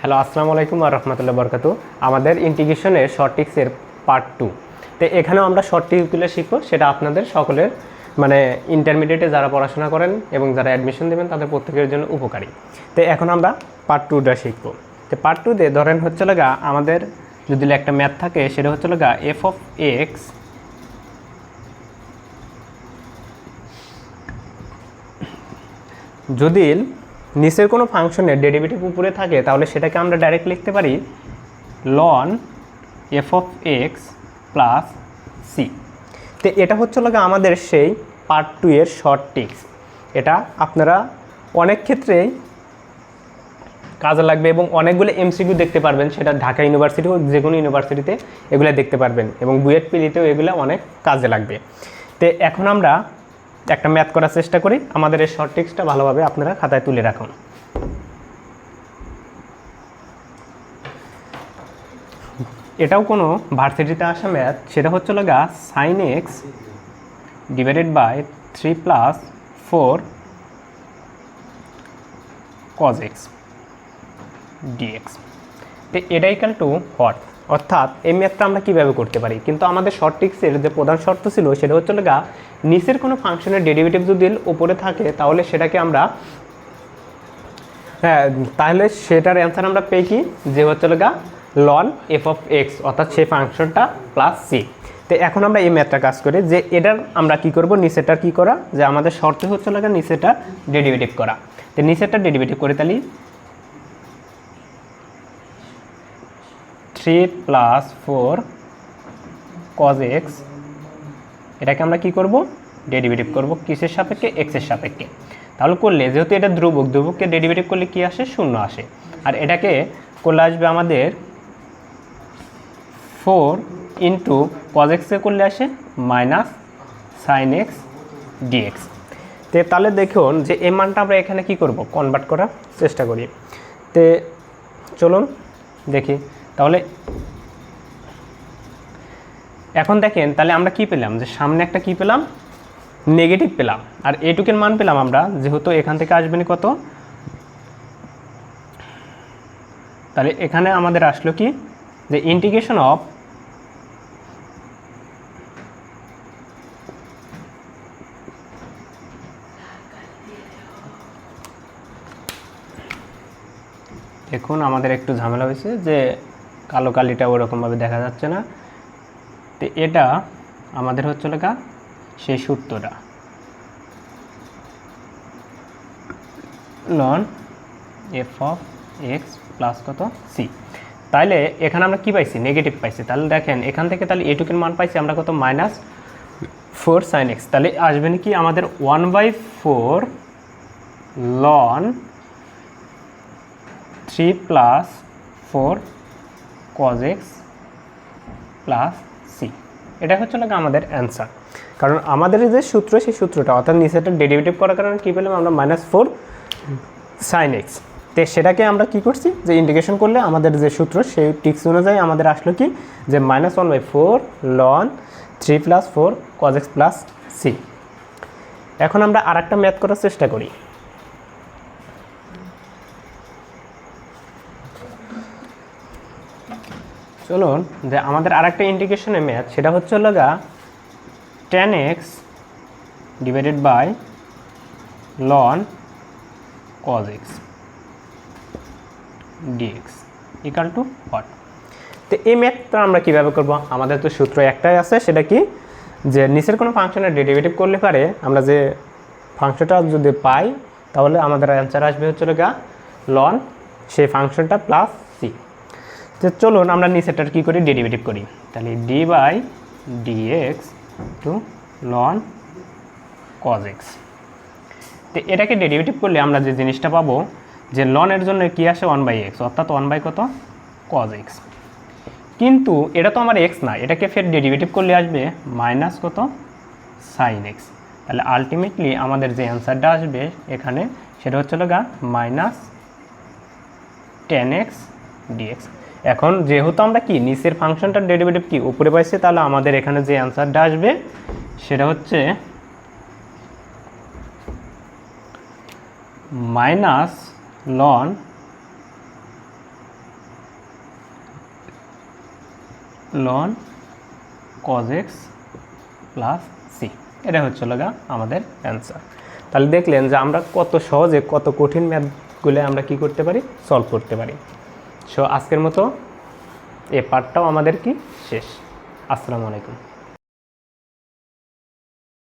Hello, আসসালামু আলাইকুম ওয়া রাহমাতুল্লাহি ওয়া বারাকাতুহু। আমাদের ইন্টিগ্রেশনের শর্ট ট্রিক্সের পার্ট 2। তো এখানেও আমরা শর্ট ট্রিকগুলো শিখবো, সেটা আপনাদের সকলের মানে ইন্টারমিডিয়েটে যারা পড়াশোনা করেন এবং যারা অ্যাডমিশন দেবেন তাদের প্রত্যেকের জন্য উপকারী। তো এখন আমরা পার্ট 2টা শিখবো। তো পার্ট 2তে ধরেন হচ্ছে লাগা আমাদের যদি একটা ম্যাথ থাকে, সেটা হচ্ছে লাগা এফ অফ এক্স যদি নিচের কোনো ফাংশনের ডেরিভেটিভ উপরে থাকে তাহলে সেটাকে আমরা ডাইরেক্ট লিখতে পারি ln f of x plus c. তো এটা হচ্ছে লাগে আমাদের সেই পার্ট 2 এর শর্ট ট্রিক্স। এটা আপনারা অনেক ক্ষেত্রেই কাজে লাগবে এবং অনেকগুলো এমসিকিউ দেখতে পারবেন, সেটা ঢাকা ইউনিভার্সিটি হোক যে কোনো ইউনিভার্সিটিতে এগুলো দেখতে পারবেন এবং বুয়েট পিলিতেও এগুলো অনেক কাজে লাগবে। তো এখন আমরা একটা ম্যাথ করার চেষ্টা করি, আমাদের এই শর্ট ট্রিক্সটা ভালোভাবে আপনারা খাতায় তুলে রাখুন। এটাও কোনো ভার্সিটিতে আসা ম্যাথ, সেটা হচ্ছে লগা sine x divided by 3 plus 4 cos x dx. তো এটা ইকাল টু হোয়াট, অর্থাৎ এই ম্যাথটা আমরা কীভাবে করতে পারি। কিন্তু আমাদের শর্ট ট্রিক্সের যে প্রধান শর্ত ছিল সেটা হচ্ছে লগা নিচের কোনো ফাংশনের ডেরিভেটিভ যদি উপরে থাকে তাহলে সেটাকে আমরা তাহলে সেটার অ্যান্সার আমরা পেয়ে কি, যে হচ্ছে লগা লন এফ অফ এক্স, অর্থাৎ সেই ফাংশনটা প্লাস সি। তো এখন আমরা এই ম্যাথটা কাজ করি যে এটার আমরা কি করব, নিচেটার কি করা, যে আমাদের শর্ত হচ্ছে লগা নিচেটা ডেরিভেটিভ করা। তো নিচেরটা ডেরিভেটিভ করে তাহলে 3 প্লাস 4 কজ এক্স, এটাকে আমরা কি করব, ডেরিভেটিভ করব কিসের সাপেক্ষে, এক্সের সাপেক্ষে। তাহলে করলে যেহেতু এটা ধ্রুবক, ধ্রুবককে ডেরিভেটিভ করলে কি আসে, শূন্য আসে। আর এটাকে করলে আসবে আমাদের 4 ইন্টু কজ এক্সে করলে আসে মাইনাস সাইন এক্স ডিএক্স। তো তাহলে দেখুন যে এই মানটা আমরা এখানে কি করব, কনভার্ট করার চেষ্টা করি। তো চলুন দেখি। তাহলে এখন দেখেন তাহলে আমরা কি পেলাম, যে সামনে একটা কি পেলাম, নেগেটিভ পেলাম, আর এইটুকের মান পেলাম আমরা, যেহেতু এখান থেকে আসবে না কত, তাহলে এখানে আমাদের আসলো কি, যে ইন্টিগ্রেশন অফ দেখুন আমাদের একটু ঝামেলা হয়েছে যে কালো কালিটা ওরকমভাবে দেখা যাচ্ছে না। তো এটা আমাদের হচ্ছে লেখা সেই সূত্রটা ln f of x plus কত সি। তাহলে এখানে আমরা কি পাইছি, নেগেটিভ পাইছি। তাহলে দেখেন এখান থেকে তাহলে এটুকের মান পাইছি আমরা কত, মাইনাস 4 সাইন এক্স। তাহলে আসবে নাকি আমাদের 1/4 ln 3 plus 4 cos x plus c. এটা হচ্ছে না আমাদের অ্যান্সার। কারণ আমাদের যে সূত্র, সেই সূত্রটা অর্থাৎ নিচেটা ডেরিভেটিভ করার কারণে কী পেলাম আমরা, -4 সাইন এক্স। তো সেটাকে আমরা কি করছি, যে ইন্টিগ্রেশন করলে আমাদের যে সূত্র সেই ট্রিক্স অনুযায়ী আমাদের আসলো কি, যে -1/4 ln 3 plus 4 cos x plus c. এখন আমরা আর একটা ম্যাথ করার চেষ্টা করি। চলুন যে আমাদের আর একটা ইন্টিগ্রেশনের ম্যাথ, সেটা হচ্ছে লগা tan x divided by ln cos x dx equal to what. তো এই ম্যাথটা আমরা কীভাবে করব, আমাদের তো সূত্র একটাই আছে, সেটা কি, যে নিচের কোনো ফাংশনের ডেরিভেটিভ করলে পারে আমরা যে ফাংশনটা যদি পাই তাহলে আমাদের অ্যান্সার আসবে হচ্ছে লগা লন সেই ফাংশনটা প্লাস সি। তো চলুন আমরা নিচেরটার কী করি, ডেরিভেটিভ করি। তাহলে d by dx to ln cos x. তো এটাকে ডেরিভেটিভ করলে আমরা যে জিনিসটা পাবো, যে লনের জন্য কি আসে 1/x, অর্থাৎ 1 কত কজ এক্স। কিন্তু এটা তো আমার এক্স না, এটাকে ফের ডেরিভেটিভ করলে আসবে মাইনাস কত সাইন এক্স। তাহলে আলটিমেটলি আমাদের যে অ্যান্সারটা আসবে এখানে সেটা হচ্ছে লগা মাইনাস tan x dx। এখন যেহেতু আমরা কি নিচের ফাংশনটার ডেরিভেটিভ কি উপরে পাইছি, তাহলে আমাদের এখানে যে অ্যান্সারটা আসবে সেটা হচ্ছে minus ln ln cos x plus c, এটা হচ্ছে লগা আমাদের অ্যান্সার। তাহলে দেখলেন যে আমরা কত সহজে কত কঠিন ম্যাথগুলো আমরা কি করতে পারি, সলভ করতে পারি। সো আজকের মতো এই পার্টটাও আমাদের কি শেষ। আসসালামু আলাইকুম।